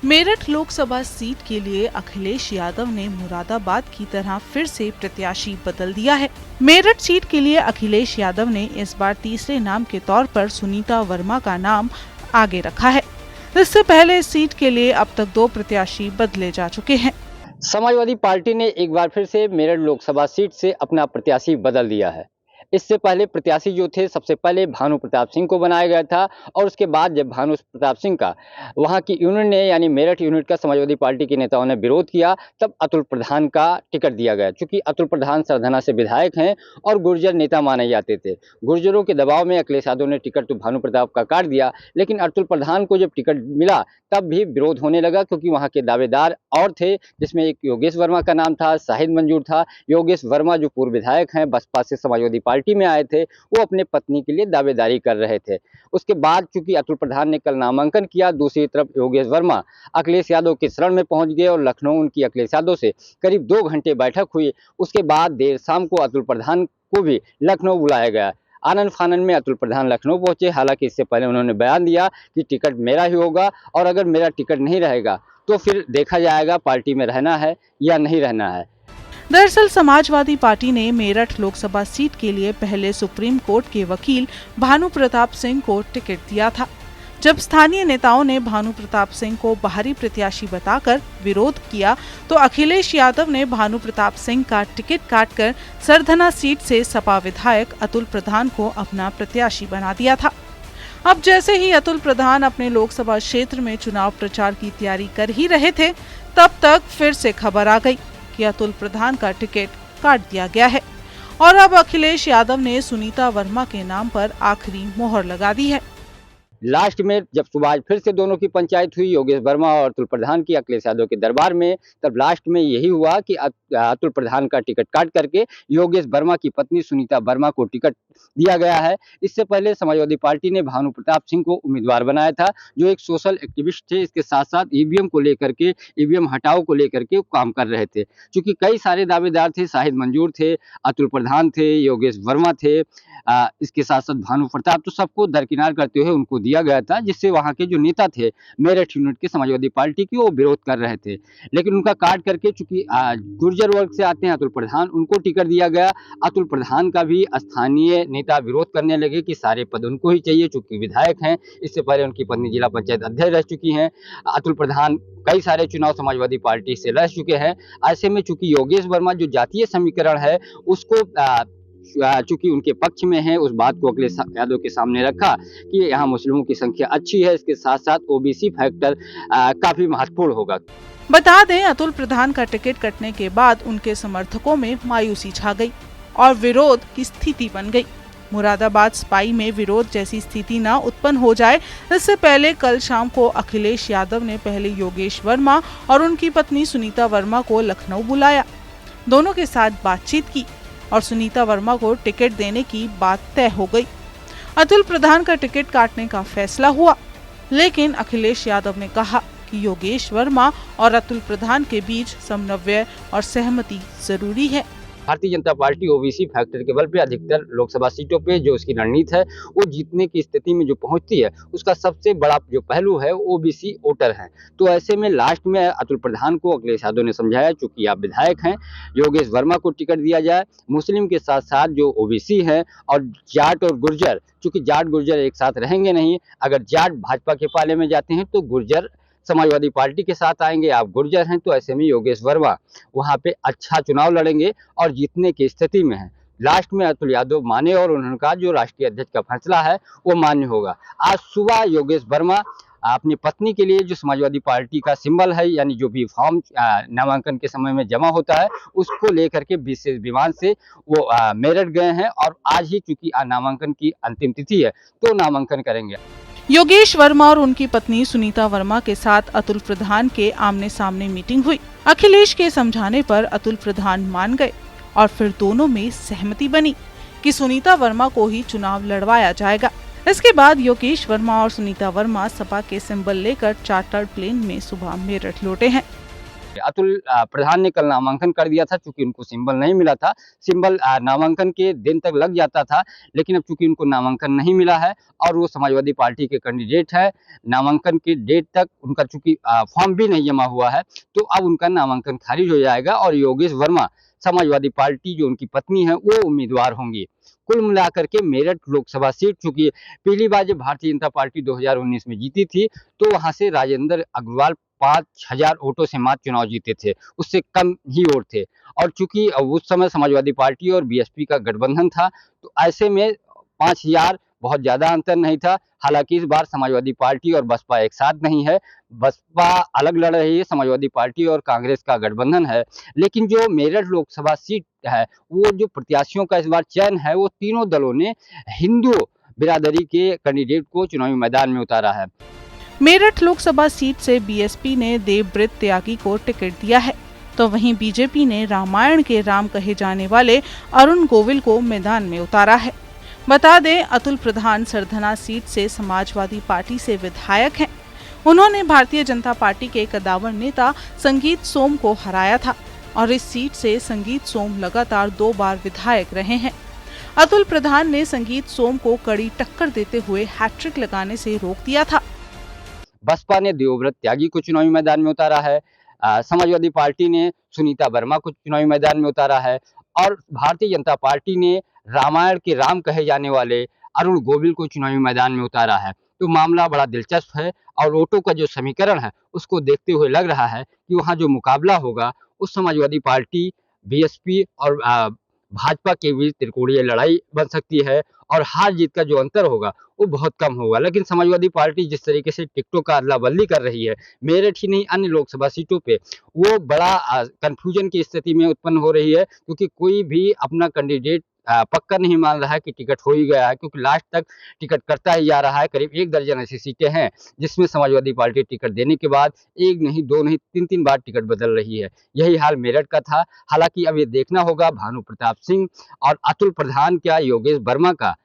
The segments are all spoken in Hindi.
मेरठ लोकसभा सीट के लिए अखिलेश यादव ने मुरादाबाद की तरह फिर से प्रत्याशी बदल दिया है। मेरठ सीट के लिए अखिलेश यादव ने इस बार तीसरे नाम के तौर पर सुनीता वर्मा का नाम आगे रखा है। इससे पहले इस सीट के लिए अब तक 2 प्रत्याशी बदले जा चुके हैं। समाजवादी पार्टी ने एक बार फिर से मेरठ लोकसभा सीट से अपना प्रत्याशी बदल दिया है। इससे पहले प्रत्याशी जो थे, सबसे पहले भानु प्रताप सिंह को बनाया गया था और उसके बाद जब भानु प्रताप सिंह का वहां की यूनिट ने यानी मेरठ यूनिट का समाजवादी पार्टी के नेताओं ने विरोध किया, तब अतुल प्रधान का टिकट दिया गया। क्योंकि अतुल प्रधान सरधना से विधायक हैं और गुर्जर नेता माने जाते थे। गुर्जरों के दबाव में अखिलेश यादव ने टिकट तो भानु प्रताप का काट दिया, लेकिन अतुल प्रधान को जब टिकट मिला तब भी विरोध होने लगा, क्योंकि वहां के दावेदार और थे, जिसमें एक योगेश वर्मा का नाम था, शाहिद मंजूर था। योगेश वर्मा जो पूर्व विधायक हैं, बसपा से समाजवादी पार्टी में आए थे, वो अपने पत्नी के लिए दावेदारी कर रहे थे। उसके बाद चूंकि अतुल प्रधान ने कल नामांकन किया, दूसरी तरफ योगेश वर्मा अखिलेश यादव के शरण में पहुंच गए और लखनऊ उनकी अखिलेश यादव से करीब 2 घंटे बैठक हुई। उसके बाद देर शाम को अतुल प्रधान को भी लखनऊ बुलाया गया। आनन फानन में अतुल प्रधान लखनऊ पहुंचे। हालांकि इससे पहले उन्होंने बयान दिया कि टिकट मेरा ही होगा और अगर मेरा टिकट नहीं रहेगा तो फिर देखा जाएगा पार्टी में रहना है या नहीं रहना है। दरअसल समाजवादी पार्टी ने मेरठ लोकसभा सीट के लिए पहले सुप्रीम कोर्ट के वकील भानु प्रताप सिंह को टिकट दिया था। जब स्थानीय नेताओं ने भानु प्रताप सिंह को बाहरी प्रत्याशी बताकर विरोध किया, तो अखिलेश यादव ने भानु प्रताप सिंह का टिकट काटकर सरधना सीट से सपा विधायक अतुल प्रधान को अपना प्रत्याशी बना दिया था। अब जैसे ही अतुल प्रधान अपने लोकसभा क्षेत्र में चुनाव प्रचार की तैयारी कर ही रहे थे, तब तक फिर से खबर आ गई कि अतुल प्रधान का टिकट काट दिया गया है और अब अखिलेश यादव ने सुनीता वर्मा के नाम पर आखिरी मोहर लगा दी है। लास्ट में जब सुबह फिर से दोनों की पंचायत हुई, योगेश वर्मा और अतुल प्रधान की अखिलेश यादव के दरबार में, तब लास्ट में यही हुआ कि अतुल प्रधान का टिकट काट करके योगेश वर्मा की पत्नी सुनीता वर्मा को टिकट दिया गया है। इससे पहले समाजवादी पार्टी ने भानु प्रताप सिंह को उम्मीदवार बनाया था, जो एक सोशल एक्टिविस्ट थे। इसके साथ साथ ईवीएम को लेकर के, ईवीएम हटाओ को लेकर के काम कर रहे थे। क्योंकि कई सारे दावेदार थे, शाहिद मंजूर थे, अतुल प्रधान थे, योगेश वर्मा थे, इसके साथ साथ भानु प्रताप, तो सबको दरकिनार करते हुए उनको दिया गया था, जिससे वहां के जो नेता थे मेरठ यूनिट के समाजवादी पार्टी की, वो विरोध कर रहे थे। लेकिन उनका काट करके, चूंकि गुर्जर वर्ग से आते हैं अतुल प्रधान, उनको टिकट दिया गया। अतुल प्रधान का भी स्थानीय नेता विरोध करने लगे कि सारे पद उनको ही चाहिए, चूंकि विधायक हैं। इससे पहले उनकी पत्नी जिला पंचायत अध्यक्ष रह चुकी हैं। अतुल प्रधान कई सारे चुनाव समाजवादी पार्टी से लड़ चुके हैं। ऐसे में चूंकि योगेश वर्मा जो जातीय समीकरण है उसको चूंकि उनके पक्ष में है, उस बात को अखिलेश यादव के सामने रखा कि यहाँ मुस्लिमों की संख्या अच्छी है, इसके साथ साथ ओबीसी फैक्टर काफी महत्वपूर्ण होगा। बता दें, अतुल प्रधान का टिकट कटने के बाद उनके समर्थकों में मायूसी छा गई और विरोध की स्थिति बन गई। मुरादाबाद स्पाई में विरोध जैसी स्थिति न उत्पन्न हो जाए, इससे पहले कल शाम को अखिलेश यादव ने पहले योगेश वर्मा और उनकी पत्नी सुनीता वर्मा को लखनऊ बुलाया। दोनों के साथ बातचीत की और सुनीता वर्मा को टिकट देने की बात तय हो गई। अतुल प्रधान का टिकट काटने का फैसला हुआ, लेकिन अखिलेश यादव ने कहा कि योगेश वर्मा और अतुल प्रधान के बीच समन्वय और सहमति जरूरी है। Bharatiya Janata party OBC factor के बल पे अधिकतर लोकसभा सीटों पे जो उसकी रणनीति है, वो जीतने की स्थिति में जो पहुंचती है, उसका सबसे बड़ा जो पहलू है ओबीसी वोटर है। तो ऐसे में लास्ट में अतुल प्रधान को अखिलेश यादव ने समझाया, चूंकि आप विधायक हैं, योगेश वर्मा को टिकट दिया जाए। मुस्लिम के साथ साथ जो ओबीसी है और जाट और गुर्जर, चूंकि जाट गुर्जर एक साथ रहेंगे नहीं, अगर जाट भाजपा के पाले में जाते हैं तो गुर्जर समाजवादी पार्टी के साथ आएंगे। आप गुर्जर हैं, तो ऐसे में योगेश वर्मा वहां पे अच्छा चुनाव लड़ेंगे और जीतने की स्थिति में है। लास्ट में अतुल यादव माने और उनका जो राष्ट्रीय अध्यक्ष का फैसला है वो मान्य होगा। आज सुबह योगेश वर्मा अपनी पत्नी के लिए जो समाजवादी पार्टी का सिंबल है, यानी जो भी फॉर्म नामांकन के समय में जमा होता है, उसको लेकर के विशेष विमान से वो मेरठ गए हैं और आज ही चूंकि नामांकन की अंतिम तिथि है तो नामांकन करेंगे। योगेश वर्मा और उनकी पत्नी सुनीता वर्मा के साथ अतुल प्रधान के आमने सामने मीटिंग हुई। अखिलेश के समझाने पर अतुल प्रधान मान गए और फिर दोनों में सहमति बनी कि सुनीता वर्मा को ही चुनाव लड़वाया जाएगा। इसके बाद योगेश वर्मा और सुनीता वर्मा सपा के सिंबल लेकर चार्टर्ड प्लेन में सुबह मेरठ लौटे हैं। अतुल प्रधान ने कल नामांकन कर दिया था, चूंकि उनको सिंबल नहीं मिला था। सिंबल नामांकन के दिन तक लग जाता था, लेकिन अब चूंकि उनको नामांकन नहीं मिला है और वो समाजवादी पार्टी के कैंडिडेट है, नामांकन की डेट तक उनका चूंकि फॉर्म भी नहीं जमा हुआ है, तो अब उनका नामांकन खारिज हो जाएगा और योगेश वर्मा समाजवादी पार्टी जो उनकी पत्नी है वो उम्मीदवार होंगी। कुल मिलाकर के मेरठ लोकसभा सीट, चूंकि पहली बार जब भारतीय जनता पार्टी 2019 में जीती थी, तो वहां से राजेंद्र अग्रवाल 5,000 वोटों से मात्र चुनाव जीते थे, उससे कम ही वोट थे। और चूंकि उस समय समाजवादी पार्टी और बीएसपी का गठबंधन था, तो ऐसे में 5,000 बहुत ज्यादा अंतर नहीं था। हालांकि इस बार समाजवादी पार्टी और बसपा एक साथ नहीं है, बसपा अलग लड़ रही है, समाजवादी पार्टी और कांग्रेस का गठबंधन है। लेकिन जो मेरठ लोकसभा सीट है, वो जो प्रत्याशियों का इस बार चयन है, वो तीनों दलों ने हिंदू बिरादरी के कैंडिडेट को चुनावी मैदान में उतारा है। मेरठ लोकसभा सीट से बीएसपी ने देवव्रत त्यागी को टिकट दिया है, तो वहीं बीजेपी ने रामायण के राम कहे जाने वाले अरुण गोविल को मैदान में उतारा है। बता दें, अतुल प्रधान सरधना सीट से समाजवादी पार्टी से विधायक हैं। उन्होंने भारतीय जनता पार्टी के कद्दावर नेता संगीत सोम को हराया था और इस सीट से संगीत सोम लगातार 2 बार विधायक रहे हैं। अतुल प्रधान ने संगीत सोम को कड़ी टक्कर देते हुए हैट्रिक लगाने से रोक दिया था। बसपा ने देवव्रत त्यागी को चुनावी मैदान में उतारा है, समाजवादी पार्टी ने सुनीता वर्मा को चुनावी मैदान में उतारा है और भारतीय जनता पार्टी ने रामायण के राम कहे जाने वाले अरुण गोविल को चुनावी मैदान में उतारा है। तो मामला बड़ा दिलचस्प है और वोटों का जो समीकरण है उसको देखते हुए लग रहा है कि वहाँ जो मुकाबला होगा उस समाजवादी पार्टी, बीएसपी और भाजपा के बीच त्रिकोणीय लड़ाई बन सकती है और हार जीत का जो अंतर होगा वो बहुत कम होगा। लेकिन समाजवादी पार्टी जिस तरीके से टिकटों का अदला-बदली कर रही है, मेरठ ही नहीं अन्य लोकसभा सीटों पे, वो बड़ा कन्फ्यूजन की स्थिति में उत्पन्न हो रही है, क्योंकि कोई भी अपना कैंडिडेट पक्का नहीं मान रहा है कि टिकट हो ही गया है, क्योंकि लास्ट तक टिकट करता ही जा रहा है। करीब 1 दर्जन ऐसी सीटें हैं जिसमें समाजवादी पार्टी टिकट देने के बाद 1 नहीं, 2 नहीं, 3-3 बार टिकट बदल रही है। यही हाल मेरठ का था। हालांकि अब ये देखना होगा भानु प्रताप सिंह और अतुल प्रधान क्या योगेश वर्मा का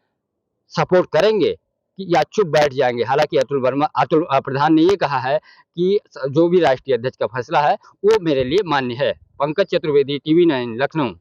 सपोर्ट करेंगे कि या चुप बैठ जाएंगे। हालांकि अतुल प्रधान ने ये कहा है कि जो भी राष्ट्रीय अध्यक्ष का फैसला है वो मेरे लिए मान्य है। पंकज चतुर्वेदी, टीवी 9 लखनऊ।